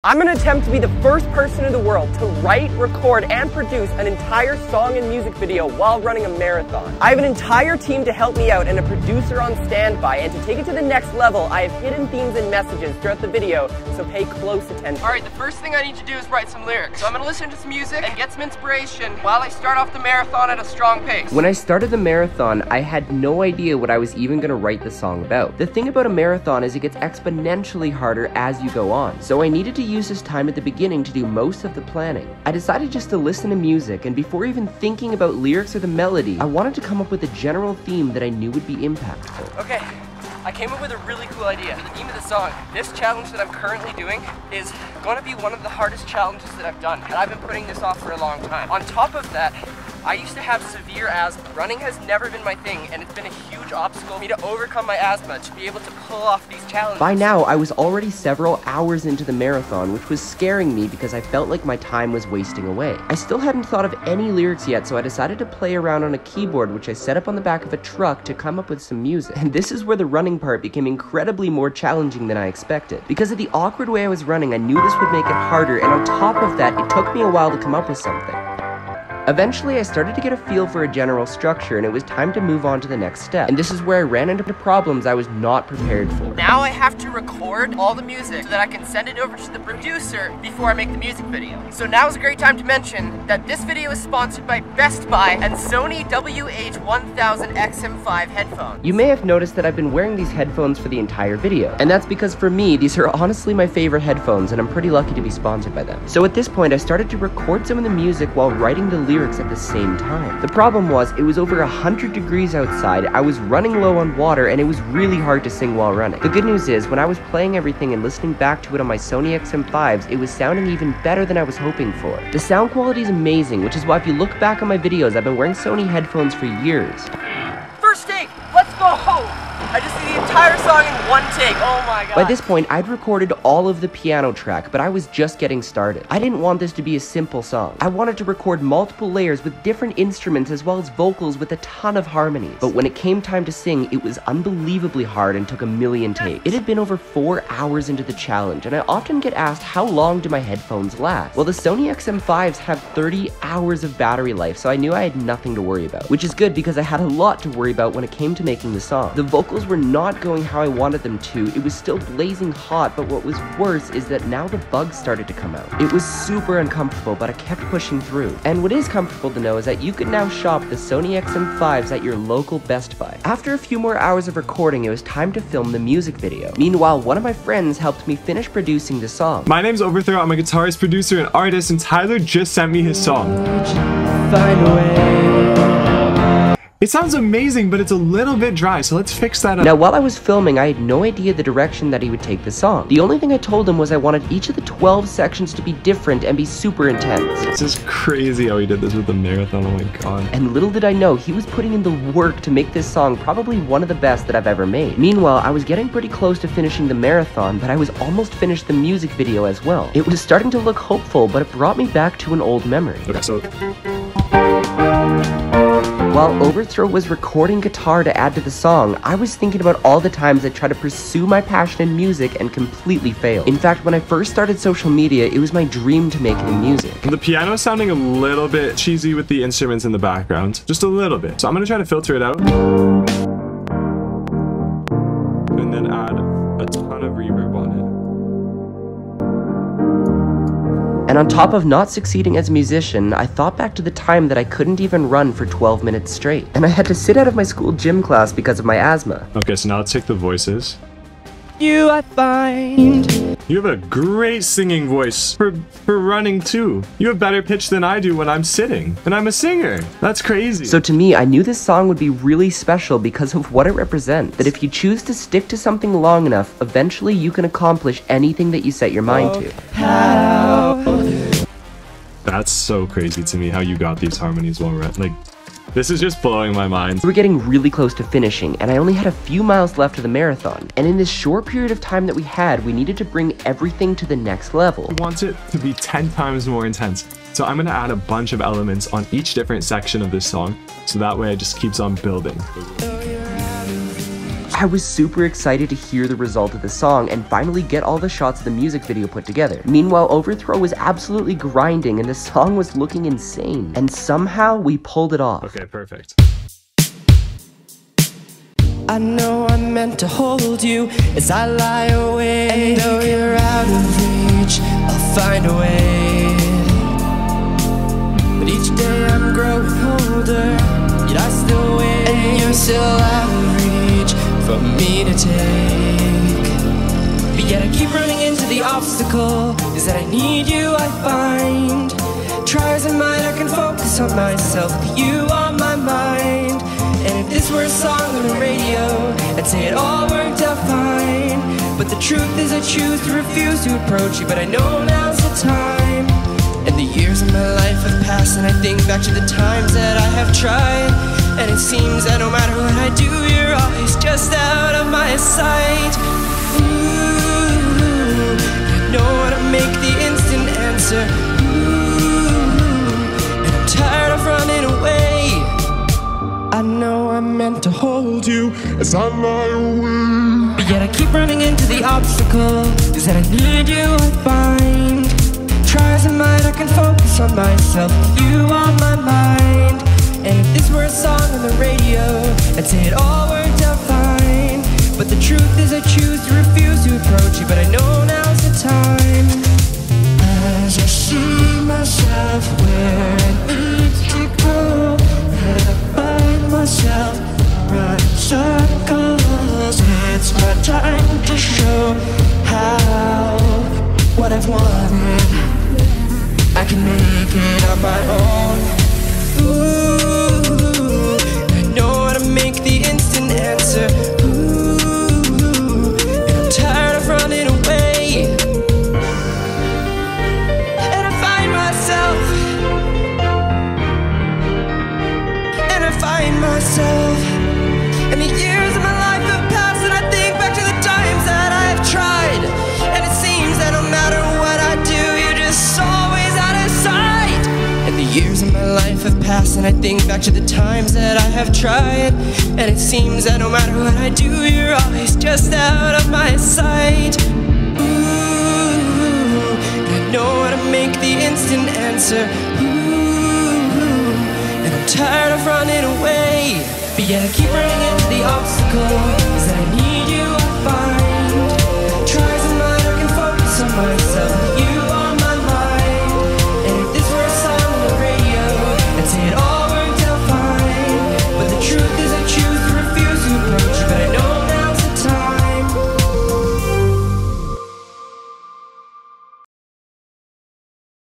I'm going to attempt to be the first person in the world to write, record, and produce an entire song and music video while running a marathon. I have an entire team to help me out and a producer on standby, and to take it to the next level, I have hidden themes and messages throughout the video, so pay close attention. Alright, the first thing I need to do is write some lyrics. So I'm going to listen to some music and get some inspiration while I start off the marathon at a strong pace. When I started the marathon, I had no idea what I was even going to write the song about. The thing about a marathon is it gets exponentially harder as you go on, so I needed to use this time at the beginning to do most of the planning. I decided just to listen to music, and before even thinking about lyrics or the melody, I wanted to come up with a general theme that I knew would be impactful. Okay, I came up with a really cool idea. The theme of the song. This challenge that I'm currently doing is going to be one of the hardest challenges that I've done, and I've been putting this off for a long time. On top of that, I used to have severe asthma. Running has never been my thing, and it's been a huge obstacle for me to overcome my asthma to be able to pull off these challenges. By now, I was already several hours into the marathon, which was scaring me because I felt like my time was wasting away. I still hadn't thought of any lyrics yet, so I decided to play around on a keyboard, which I set up on the back of a truck to come up with some music. And this is where the running part became incredibly more challenging than I expected. Because of the awkward way I was running, I knew this would make it harder, and on top of that, it took me a while to come up with something. Eventually, I started to get a feel for a general structure, and it was time to move on to the next step. And this is where I ran into problems I was not prepared for. Now I have to record all the music so that I can send it over to the producer before I make the music video. So now is a great time to mention that this video is sponsored by Best Buy and Sony WH-1000XM5 headphones. You may have noticed that I've been wearing these headphones for the entire video, and that's because for me, these are honestly my favorite headphones, and I'm pretty lucky to be sponsored by them. So at this point, I started to record some of the music while writing the lyrics at the same time. The problem was, it was over 100 degrees outside, I was running low on water, and it was really hard to sing while running. The good news is, when I was playing everything and listening back to it on my Sony XM5s, it was sounding even better than I was hoping for. The sound quality is amazing, which is why if you look back on my videos, I've been wearing Sony headphones for years. First take, let's go! I just did the entire song in one take, oh my god. By this point, I'd recorded all of the piano track, but I was just getting started. I didn't want this to be a simple song. I wanted to record multiple layers with different instruments as well as vocals with a ton of harmonies. But when it came time to sing, it was unbelievably hard and took a million takes. It had been over 4 hours into the challenge, and I often get asked how long do my headphones last? Well, the Sony XM5s have 30 hours of battery life, so I knew I had nothing to worry about. Which is good because I had a lot to worry about when it came to making the song. The vocals were not going how I wanted them to. It was still blazing hot, but what was worse is that now the bugs started to come out. It was super uncomfortable, but I kept pushing through. And what is comfortable to know is that you can now shop the Sony XM5s at your local Best Buy. After a few more hours of recording, it was time to film the music video. Meanwhile, one of my friends helped me finish producing the song. My name's Overthrow, I'm a guitarist, producer, and artist, and Tyler just sent me his song. Find a way. It sounds amazing, but it's a little bit dry, so let's fix that up. Now, while I was filming, I had no idea the direction that he would take the song. The only thing I told him was I wanted each of the 12 sections to be different and be super intense. It's just crazy how he did this with the marathon, oh my god. And little did I know, he was putting in the work to make this song probably one of the best that I've ever made. Meanwhile, I was getting pretty close to finishing the marathon, but I was almost finished the music video as well. It was starting to look hopeful, but it brought me back to an old memory. Okay, so while Overthrow was recording guitar to add to the song, I was thinking about all the times I tried to pursue my passion in music and completely failed. In fact, when I first started social media, it was my dream to make it in music. the piano is sounding a little bit cheesy with the instruments in the background. Just a little bit. So I'm gonna try to filter it out. And then add a ton of reverb on it. And on top of not succeeding as a musician, I thought back to the time that I couldn't even run for 12 minutes straight. And I had to sit out of my school gym class because of my asthma. Okay, so now let's take the voices. You I find. You have a great singing voice for running too. You have better pitch than I do when I'm sitting. And I'm a singer. That's crazy. So to me, I knew this song would be really special because of what it represents. That if you choose to stick to something long enough, eventually you can accomplish anything that you set your mind to. That's so crazy to me how you got these harmonies while like, this is just blowing my mind. We were getting really close to finishing, and I only had a few miles left of the marathon. And in this short period of time that we had, we needed to bring everything to the next level. I want it to be 10 times more intense. So I'm gonna add a bunch of elements on each different section of this song, so that way it just keeps on building. I was super excited to hear the result of the song and finally get all the shots of the music video put together. Meanwhile, Overthrow was absolutely grinding and the song was looking insane. And somehow we pulled it off. Okay, perfect. I know I'm meant to hold you as I lie awake. And though you're out of reach, I'll find a way. But each day I'm growing older, yet I still wait. And you're still out of reach for me to take. But yet I keep running into the obstacle. Is that I need you, I find. Try as I might, I can focus on myself with you on my mind. And if this were a song on the radio, I'd say it all worked out fine. But the truth is I choose to refuse to approach you, but I know now's the time. And the years of my life have passed, and I think back to the times that I have tried. And it seems that no matter what I do, you're always just out of my sight. Ooh, I know how to make the instant answer. Ooh, and I'm tired of running away. I know I'm meant to hold you as I lie awake. But yet I keep running into the obstacle. Is that I need you, I find. Try as I might, I can focus on myself with you on my mind. And if this were a song on the radio, I'd say it all worked out fine. But the truth is I choose to refuse to approach you, but I know now's the time. As I see myself where it needs to go, and I find myself running circles. It's my time to show how what I've wanted I can make it on my own. Ooh, I know how to make the instant answer. Ooh, and I'm tired of running away. And I find myself, and I find myself, and the years of my life have passed, and I think back to the times that I have tried. And it seems that no matter what I do, you're just always out of sight. And the years of my life have passed, and I think back to the times that I have tried. And it seems that no matter what I do, you're always just out of my sight. Ooh, I know how to make the instant answer. Ooh, and I'm tired of running away. But yet I keep running into the obstacle.